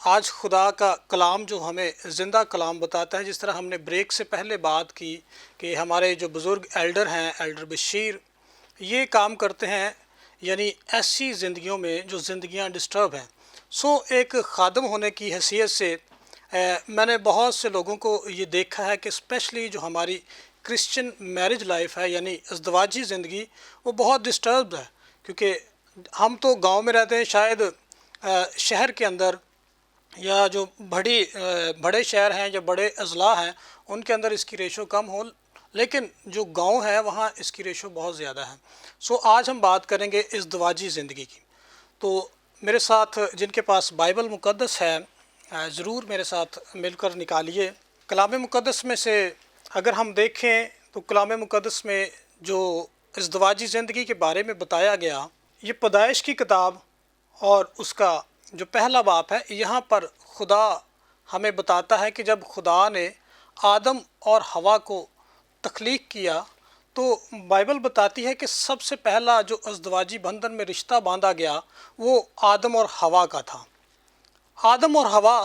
S5: आज खुदा का कलाम जो हमें ज़िंदा कलाम बताता है, जिस तरह हमने ब्रेक से पहले बात की कि हमारे जो बुज़ुर्ग एल्डर हैं, एल्डर बशीर, ये काम करते हैं यानी ऐसी ज़िंदगियों में जो ज़िंदगियां डिस्टर्ब हैं। एक ख़ादम होने की हैसियत से मैंने बहुत से लोगों को ये देखा है कि स्पेशली जो हमारी क्रिश्चियन मैरिज लाइफ है यानी अज़दवाजी ज़िंदगी, वो बहुत डिस्टर्ब्ड है, क्योंकि हम तो गांव में रहते हैं, शायद शहर के अंदर या जो बड़े शहर हैं या बड़े अजला हैं उनके अंदर इसकी रेशो कम हो, लेकिन जो गांव है वहाँ इसकी रेशो बहुत ज़्यादा है। आज हम बात करेंगे इस दवाजी ज़िंदगी की। तो मेरे साथ जिनके पास बाइबल मुक़द्दस है, ज़रूर मेरे साथ मिलकर निकालिए। कलाम मुक़द्दस में से अगर हम देखें तो कलाम मुक़द्दस में जो इस दवाजी ज़िंदगी के बारे में बताया गया, ये पैदाइश की किताब और उसका जो पहला बाप है, यहाँ पर खुदा हमें बताता है कि जब खुदा ने आदम और हवा को तख्लीक किया तो बाइबल बताती है कि सबसे पहला जो अज़दवाजी बंधन में रिश्ता बांधा गया वो आदम और हवा का था। आदम और हवा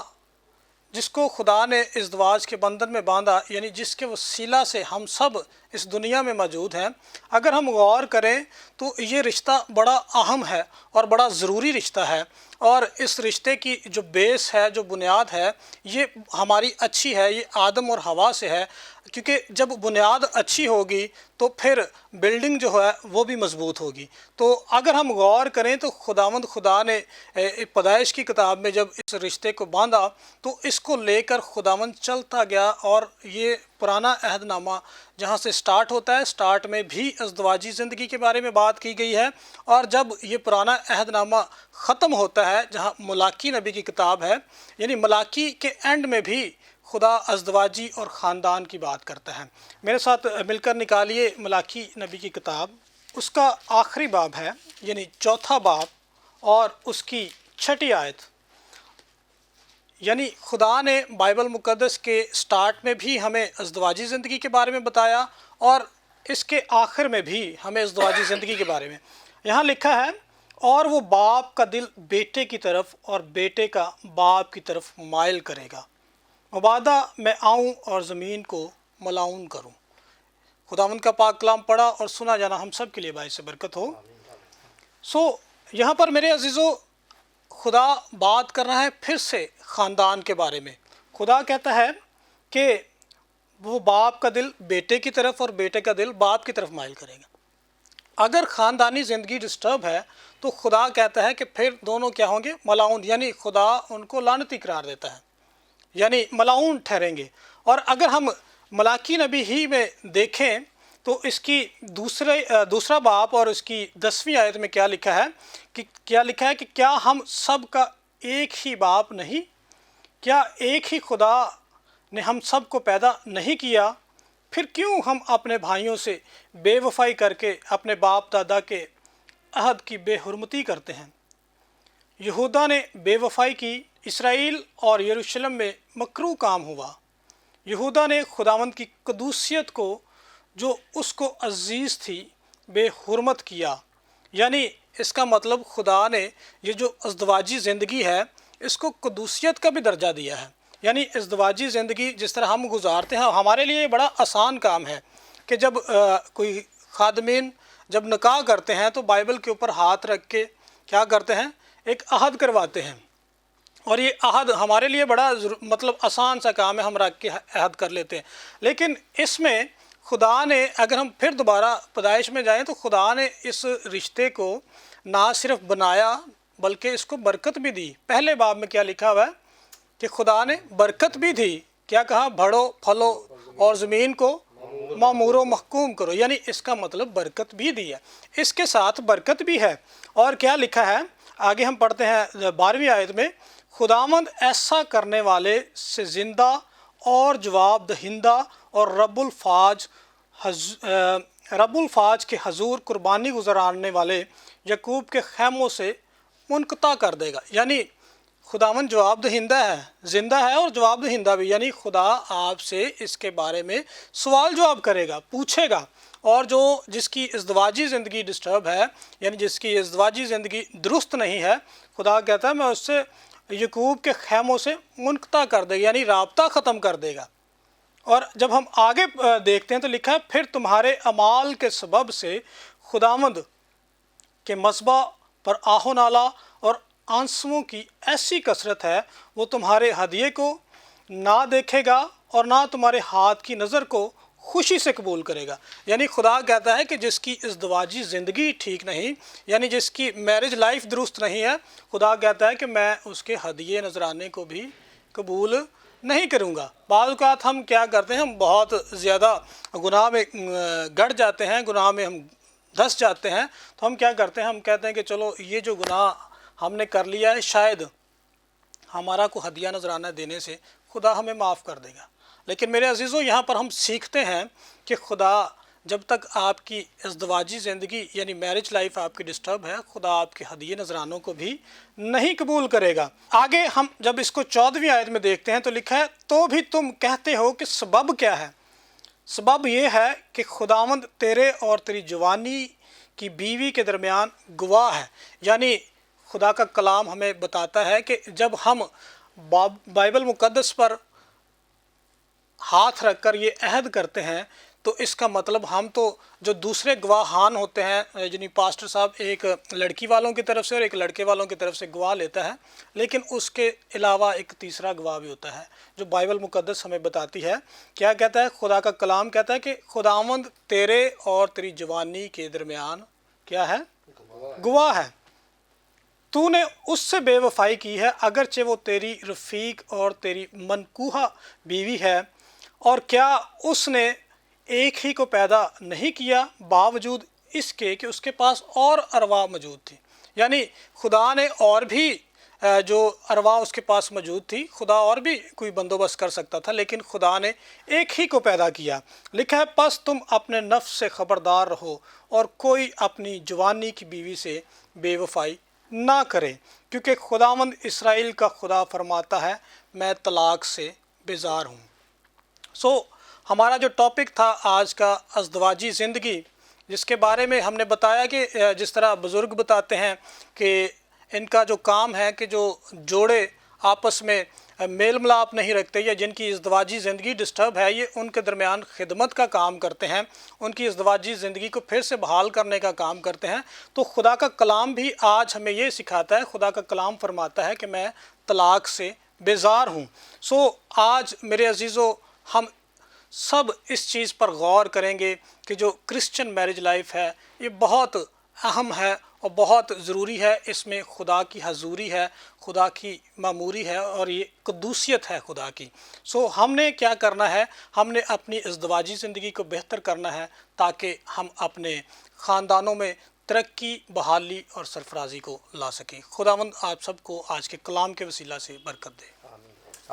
S5: जिसको खुदा ने इज़दवाज के बंधन में बांधा, यानी जिसके वसीला से हम सब इस दुनिया में मौजूद हैं, अगर हम गौर करें तो ये रिश्ता बड़ा अहम है और बड़ा ज़रूरी रिश्ता है। और इस रिश्ते की जो बेस है, जो बुनियाद है, ये हमारी अच्छी है, ये आदम और हवा से है, क्योंकि जब बुनियाद अच्छी होगी तो फिर बिल्डिंग जो है वो भी मज़बूत होगी। तो अगर हम गौर करें तो खुदा ने पैदाइश की किताब में जब इस रिश्ते को बांधा तो इसको लेकर खुदावंद चलता गया, और ये पुराना अहदनामा जहाँ से स्टार्ट होता है, स्टार्ट में भी अज़दवाजी ज़िंदगी के बारे में बात की गई है, और जब ये पुराना अहदनामा ख़त्म होता है जहाँ मलाकी नबी की किताब है, यानी मलाकी के एंड में भी खुदा अज़दवाजी और ख़ानदान की बात करता है। मेरे साथ मिलकर निकालिए मलाकी नबी की किताब, उसका आखिरी बाब है यानी चौथा बाब और उसकी 6ठी आयत। यानी खुदा ने बाइबल मुक़द्दस के स्टार्ट में भी हमें अज़दवाजी ज़िंदगी के बारे में बताया और इसके आखिर में भी हमें अज़दवाजी ज़िंदगी के बारे में। यहाँ लिखा है, और वो बाप का दिल बेटे की तरफ और बेटे का बाप की तरफ माइल करेगा, मुबादा मैं आऊँ और ज़मीन को मलाउन करूँ। खुदावंद का पाक कलाम पढ़ा और सुना जाना हम सब के लिए बाइस बरकत हो। यहाँ पर मेरे अजीज़ों, खुदा बात कर रहा है फिर से ख़ानदान के बारे में। खुदा कहता है कि वो बाप का दिल बेटे की तरफ और बेटे का दिल बाप की तरफ माइल करेगा। अगर ख़ानदानी ज़िंदगी डिस्टर्ब है तो खुदा कहता है कि फिर दोनों क्या होंगे, मलाउन, यानी खुदा उनको लानती करार देता है, यानी मलाउन ठहरेंगे। और अगर हम मलाकी नबी ही में देखें तो इसकी दूसरा बाप और इसकी 10वीं आयत में क्या लिखा है कि क्या हम सब का एक ही बाप नहीं, क्या एक ही खुदा ने हम सब को पैदा नहीं किया, फिर क्यों हम अपने भाइयों से बेवफाई करके अपने बाप दादा के अहद की बेहुरमती करते हैं। यहूदा ने बेवफाई की, इसराइल और यरूशलेम में मकरू काम हुआ। यहूदा ने खुदावंद की कदूसियत को जो उसको अजीज़ थी बेहुरमत किया। यानी इसका मतलब खुदा ने ये जो अज़दवाजी ज़िंदगी है इसको कदूसियत का भी दर्जा दिया है। यानी इज़दवाजी ज़िंदगी जिस तरह हम गुजारते हैं हमारे लिए बड़ा आसान काम है कि जब कोई खादमीन जब निकाह करते हैं तो बाइबल के ऊपर हाथ रख के क्या करते हैं, एक अहद करवाते हैं। और ये अहद हमारे लिए बड़ा मतलब आसान सा काम है, हम रख के अहद कर लेते हैं। लेकिन इसमें खुदा ने, अगर हम फिर दोबारा पैदाइश में जाएं तो खुदा ने इस रिश्ते को ना सिर्फ बनाया बल्कि इसको बरकत भी दी। पहले बाब में क्या लिखा हुआ है कि खुदा ने बरकत भी दी। क्या कहा, बढ़ो फलो और ज़मीन को मामूरो महकूम करो। यानी इसका मतलब बरकत भी दी है, इसके साथ बरकत भी है। और क्या लिखा है आगे हम पढ़ते हैं 12वीं आयत में, खुदावंद ऐसा करने वाले से ज़िंदा और जवाब दहिंदा और रब्बुल फ़ाज के हजूर कुर्बानी गुजराने वाले यकूब के खैमों से मुनक़ता कर देगा। यानी खुदावंद जवाब दहिंदा है, ज़िंदा है और जवाब दहिंदा भी। यानी खुदा आपसे इसके बारे में सवाल जवाब करेगा, पूछेगा। और जो जिसकी इज़दवाजी ज़िंदगी डिस्टर्ब है, यानी जिसकी इज़दवाजी ज़िंदगी दुरुस्त नहीं है, खुदा कहता है मैं उससे यकूब के खैमों से मुनक़ता कर देगा, यानी राब्ता ख़त्म कर देगा। और जब हम आगे देखते हैं तो लिखा है, फिर तुम्हारे अमाल के सबब से खुदावंद के मस्बा पर आहो नाला और आंसुओं की ऐसी कसरत है, वो तुम्हारे हदिये को ना देखेगा और ना तुम्हारे हाथ की नज़र को खुशी से कबूल करेगा। यानी खुदा कहता है कि जिसकी इज़दवाजी ज़िंदगी ठीक नहीं, यानी जिसकी मैरिज लाइफ दुरुस्त नहीं है, खुदा कहता है कि मैं उसके हदिये नजराने को भी कबूल नहीं करूँगा। बाद औक़ात हम क्या करते हैं, हम बहुत ज़्यादा गुनाह में गड़ जाते हैं, गुनाह में हम धंस जाते हैं। तो हम क्या करते हैं, हम कहते हैं कि चलो ये जो गुनाह हमने कर लिया है, शायद हमारा को हदिया नजराना देने से खुदा हमें माफ़ कर देगा। लेकिन मेरे अजीज़ों, यहाँ पर हम सीखते हैं कि खुदा जब तक आपकी इज़दवाजी ज़िंदगी यानी मैरिज लाइफ आपकी डिस्टर्ब है, खुदा आपके हदिये नजरानों को भी नहीं कबूल करेगा। आगे हम जब इसको 14वीं आयत में देखते हैं तो लिखा है, तो भी तुम कहते हो कि सबब क्या है। सबब ये है कि खुदावंद तेरे और तेरी जवानी की बीवी के दरमियान गवाह है। यानी खुदा का कलाम हमें बताता है कि जब हम बाइबल मुक़द्दस पर हाथ रखकर ये अहद करते हैं तो इसका मतलब हम तो जो दूसरे गवाहान होते हैं, यानी पास्टर साहब एक लड़की वालों की तरफ से और एक लड़के वालों की तरफ से गवाह लेता है, लेकिन उसके अलावा एक तीसरा गवाह भी होता है जो बाइबल मुक़द्दस हमें बताती है। क्या कहता है, खुदा का कलाम कहता है कि खुदावंद तेरे और तेरी जवानी के दरमियान क्या है, गवाह है। तूने उससे बेवफाई की है अगरचे वो तेरी रफ़ीक और तेरी मनकूहा बीवी है, और क्या उसने एक ही को पैदा नहीं किया बावजूद इसके कि उसके पास और अरवा मौजूद थी। यानी खुदा ने और भी जो अरवा उसके पास मौजूद थी, खुदा और भी कोई बंदोबस्त कर सकता था, लेकिन खुदा ने एक ही को पैदा किया। लिखा है, बस तुम अपने नफ्स से ख़बरदार रहो और कोई अपनी जवानी की बीवी से बेवफाई ना करे, क्योंकि खुदावंद इसराइल का खुदा फरमाता है, मैं तलाक से बेजार हूँ। हमारा जो टॉपिक था आज का अज़दवाजी ज़िंदगी, जिसके बारे में हमने बताया कि जिस तरह बुज़ुर्ग बताते हैं कि इनका जो काम है कि जो जोड़े आपस में मेल मिलाप नहीं रखते या जिनकी इज़दवाजी ज़िंदगी डिस्टर्ब है, ये उनके दरमियान खिदमत का काम करते हैं, उनकी इज़दवाजी ज़िंदगी को फिर से बहाल करने का काम करते हैं। तो खुदा का कलाम भी आज हमें ये सिखाता है, खुदा का कलाम फरमाता है कि मैं तलाक से बेजार हूँ। आज मेरे अजीज़ों, हम सब इस चीज़ पर गौर करेंगे कि जो क्रिश्चियन मैरिज लाइफ है ये बहुत अहम है और बहुत ज़रूरी है। इसमें खुदा की हजूरी है, खुदा की मामूरी है और ये कदूसियत है खुदा की। हमने क्या करना है, हमने अपनी इज़दवाजी ज़िंदगी को बेहतर करना है ताकि हम अपने ख़ानदानों में तरक्की, बहाली और सरफराजी को ला सकें। खुदावंद आप सबको आज के कलाम के वसीला से बरकत दे।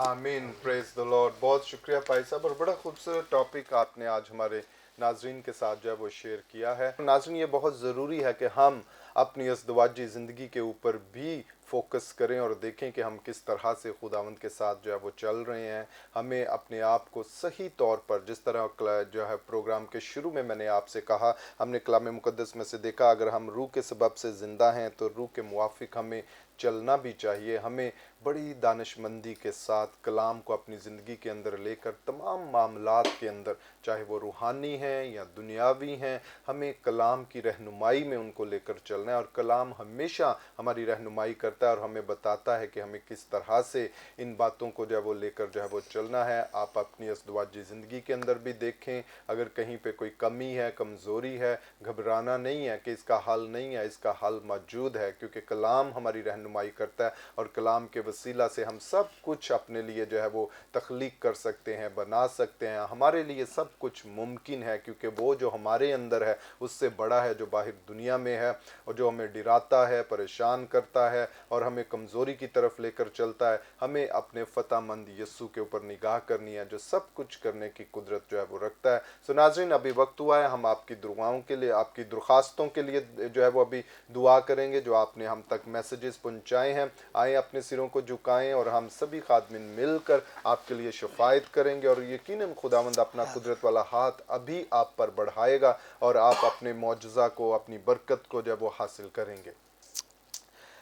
S1: आमीन, प्रेज द लॉर्ड। बहुत शुक्रिया भाई साहब, और बड़ा खूबसूरत टॉपिक आपने आज हमारे नाजरीन के साथ जो है वो शेयर किया है। नाजरीन, ये बहुत ज़रूरी है कि हम अपनी इज़दवाजी ज़िंदगी के ऊपर भी फोकस करें और देखें कि हम किस तरह से खुदावंद के साथ जो है वो चल रहे हैं। हमें अपने आप को सही तौर पर, जिस तरह जो है प्रोग्राम के शुरू में मैंने आपसे कहा, हमने कलाम मुक़द्दस में से देखा अगर हम रूह के सबब से ज़िंदा हैं तो रूह के मुवाफिक हमें चलना भी चाहिए। हमें बड़ी दानिशमंदी के साथ कलाम को अपनी ज़िंदगी के अंदर लेकर तमाम मामलात के अंदर, चाहे वो रूहानी हैं या दुनियावी हैं, हमें कलाम की रहनुमाई में उनको लेकर चलना है। और कलाम हमेशा हमारी रहनुमाई करता है और हमें बताता है कि हमें किस तरह से इन बातों को जो है वो लेकर जो है वो चलना है। आप अपनी अज़दवाजी ज़िंदगी के अंदर भी देखें, अगर कहीं पे कोई कमी है, कमज़ोरी है, घबराना नहीं है कि इसका हल नहीं है, इसका हल मौजूद है, क्योंकि कलाम हमारी रहनुमाई करता है और कलाम के वसीला से हम सब कुछ अपने लिए जो है वो तख्लीक कर सकते हैं, बना सकते हैं। हमारे लिए सब कुछ मुमकिन है, क्योंकि वो जो हमारे अंदर है उससे बड़ा है जो बाहर दुनिया में है, और जो हमें डराता है, परेशान करता है और हमें कमज़ोरी की तरफ लेकर चलता है। हमें अपने फ़तामंद यस्सू के ऊपर निगाह करनी है, जो सब कुछ करने की कुदरत जो है वो रखता है। सो नाज़रीन, अभी वक्त हुआ है, हम आपकी दुआओं के लिए, आपकी दरख्वास्तों के लिए जो है वो अभी दुआ करेंगे, जो आपने हम तक मैसेजेस पहुँचाए हैं। आए अपने सिरों को झुकाएं और हम सभी खादमिन मिलकर आपके लिए शफायत करेंगे, और यकीनन खुदावंद अपना कुदरत वाला हाथ अभी आप पर बढ़ाएगा और आप अपने मौजज़ा को, अपनी बरकत को जब वो हासिल करेंगे।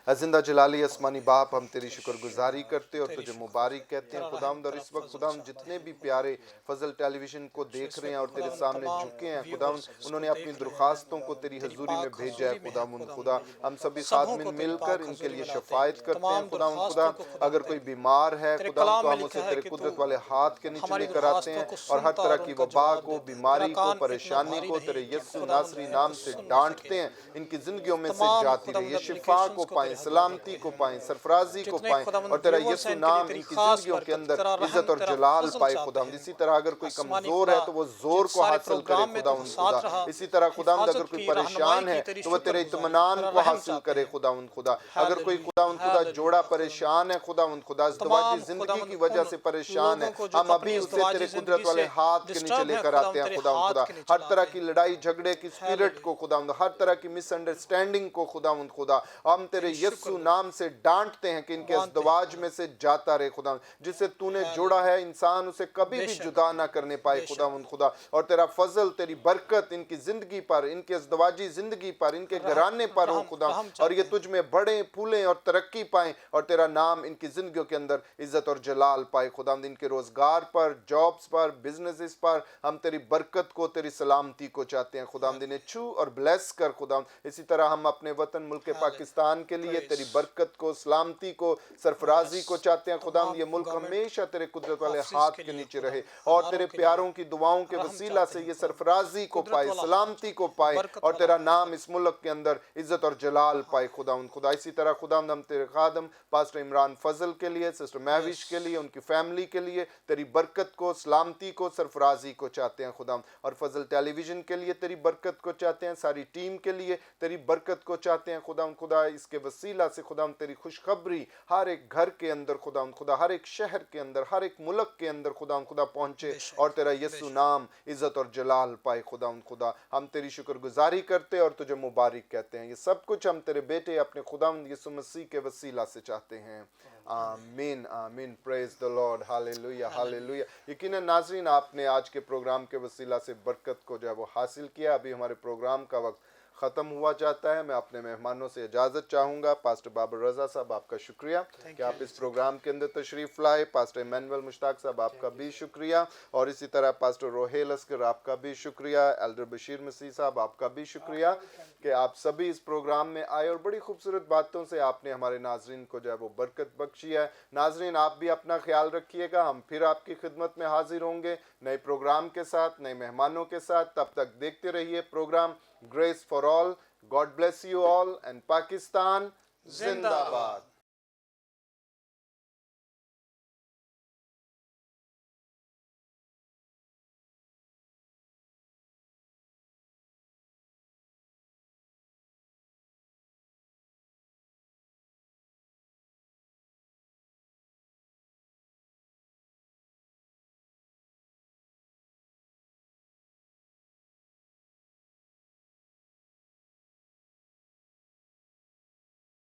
S1: ज़िंदा जलाली आसमानी बाप, हम तेरी शुक्रगुजारी करते और तुझे मुबारक कहते हैं खुदावंद। और इस वक्त खुदावंद जितने भी प्यारे फजल टेलीविज़न को देख रहे हैं और तेरे सामने झुके हैं खुदावंद, उन्होंने अपनी दरख्वास्तों को तेरी हजूरी में भेजा है खुदावंद। खुदा, हम सभी खादमिन मिलकर इनके लिए शफायत करते हैं खुदावंद। खुदा, अगर कोई बीमार है खुदावंद तो हम उसे तेरे कुदरत वाले हाथ के नीचे लेकर आते हैं और हर तरह की वबा को, बीमारी को, परेशानी को तेरे यस्सु नासरी नाम से डांटते हैं। इनकी जिंदगियों में से जाती रही, ये शिफा को पाएं, सलामती को पाएं, सरफराजी को पाएं, और तेरा यीशु नाम इनकी जिंदगियों के अंदर इज्जत और जलाल पाए खुदावंद। इसी तरह अगर कोई कमजोर है तो वो जोर को हासिल करे खुदावंद खुदा। इसी तरह खुदावंद अगर कोई परेशान है तो वो तेरे इत्मीनान को हासिल करे खुदावंद खुदा। अगर कोई खुदावंद खुदा जोड़ा परेशान है खुदावंद खुदा, इज़्दिवाजी जिंदगी की वजह से परेशान है, हम अभी उसे तेरे कुदरत वाले हाथ के नीचे लेकर आते हैं खुदावंद खुदा। हर तरह की लड़ाई झगड़े की स्पिरिट को खुदावंद, हर तरह की मिसअंडरस्टैंडिंग को खुदावंद खुदा, हम तेरे यीशु नाम से डांटते हैं कि इनके अज़दवाज में से जाता रहे खुदावंद। जिसे तूने जोड़ा है इंसान उसे कभी भी जुदा ना करने पाए खुदावंद खुदा। और तेरा फजल, तेरी बरकत इनकी जिंदगी पर, इनके अज़दवाजी जिंदगी पर, इनके घराने पर हो खुदा, और ये तुझ में बढ़े फूलें और तरक्की पाएं और तेरा नाम इनकी जिंदगियों के अंदर इज्जत और जलाल पाए खुदावंद। इनके रोजगार पर, जॉब्स पर, बिजनेसेस पर हम तेरी बरकत को, तेरी सलामती को चाहते हैं खुदावंद। इन्हें छू और ब्लेस कर खुदावंद। इसी तरह हम अपने वतन मुल्क पाकिस्तान के लिए तेरी बरकत को, सलामती को, सरफराजी को चाहते हैं खुदावंद। ये मुल्क हमेशा तेरे कुदरत वाले हाथ के नीचे रहे और तेरे प्यारों की दुआओं के वसीला से ये सरफराजी को पाए, सलामती को पाए और तेरा नाम इस मुल्क के अंदर इज्जत और जलाल पाए खुदावंद खुदा। इसी तरह खुदावंद हम तेरे खादम पास्टर इमरान फजल के लिए, सिस्टर महविश के लिए, उनकी फैमिली के लिए तेरी बरकत को, सलामती को, सरफराजी को चाहते हैं खुदावंद। और फजल टेलीविजन के लिए तेरी बरकत को चाहते हैं, सारी टीम के लिए तेरी बरकत को चाहते हैं खुदावंद खुदा। इसके वसीला से खुदावंद तेरी खुशखबरी हर एक घर के अंदर खुदावंद खुदा, हर एक शहर के अंदर, हर एक मुल्क के अंदर खुदावंद खुदा पहुंचे और तेरा यीशु नाम इज्जत और जलाल पाए खुदावंद खुदा। हम तेरी शुक्रगुजारी करते और तुझे मुबारक कहते हैं। ये सब कुछ हम तेरे बेटे अपने खुदावंद यीशु मसीह के वसीला से चाहते हैं। आमीन आमीन। Praise the lord, hallelujah hallelujah. यकीनन नाज़रीन, आपने आज के प्रोग्राम के वसीला से बरकत को जो है वो हासिल किया। अभी हमारे प्रोग्राम का वक्त ख़त्म हुआ जाता है। मैं अपने मेहमानों से इजाज़त चाहूँगा। पास्टर बाबर रज़ा साहब, आपका शुक्रिया कि आप इस प्रोग्राम के अंदर तशरीफ़ लाए। पास्टर इमैनुअल मुश्ताक साहब, आपका भी शुक्रिया। और इसी तरह पास्टर रोहेल अस्कर, आपका भी शुक्रिया। एल्डर बशीर मसीह साहब, आपका भी शुक्रिया कि आप सभी इस प्रोग्राम में आए और बड़ी खूबसूरत बातों से आपने हमारे नाजरीन को जो है वो बरकत बख्शी है। नाजरीन, आप भी अपना ख्याल रखिएगा। हम फिर आपकी खिदमत में हाजिर होंगे नए प्रोग्राम के साथ, नए मेहमानों के साथ। तब तक देखते रहिए program Grace for All. God bless you all and Pakistan Zindabad.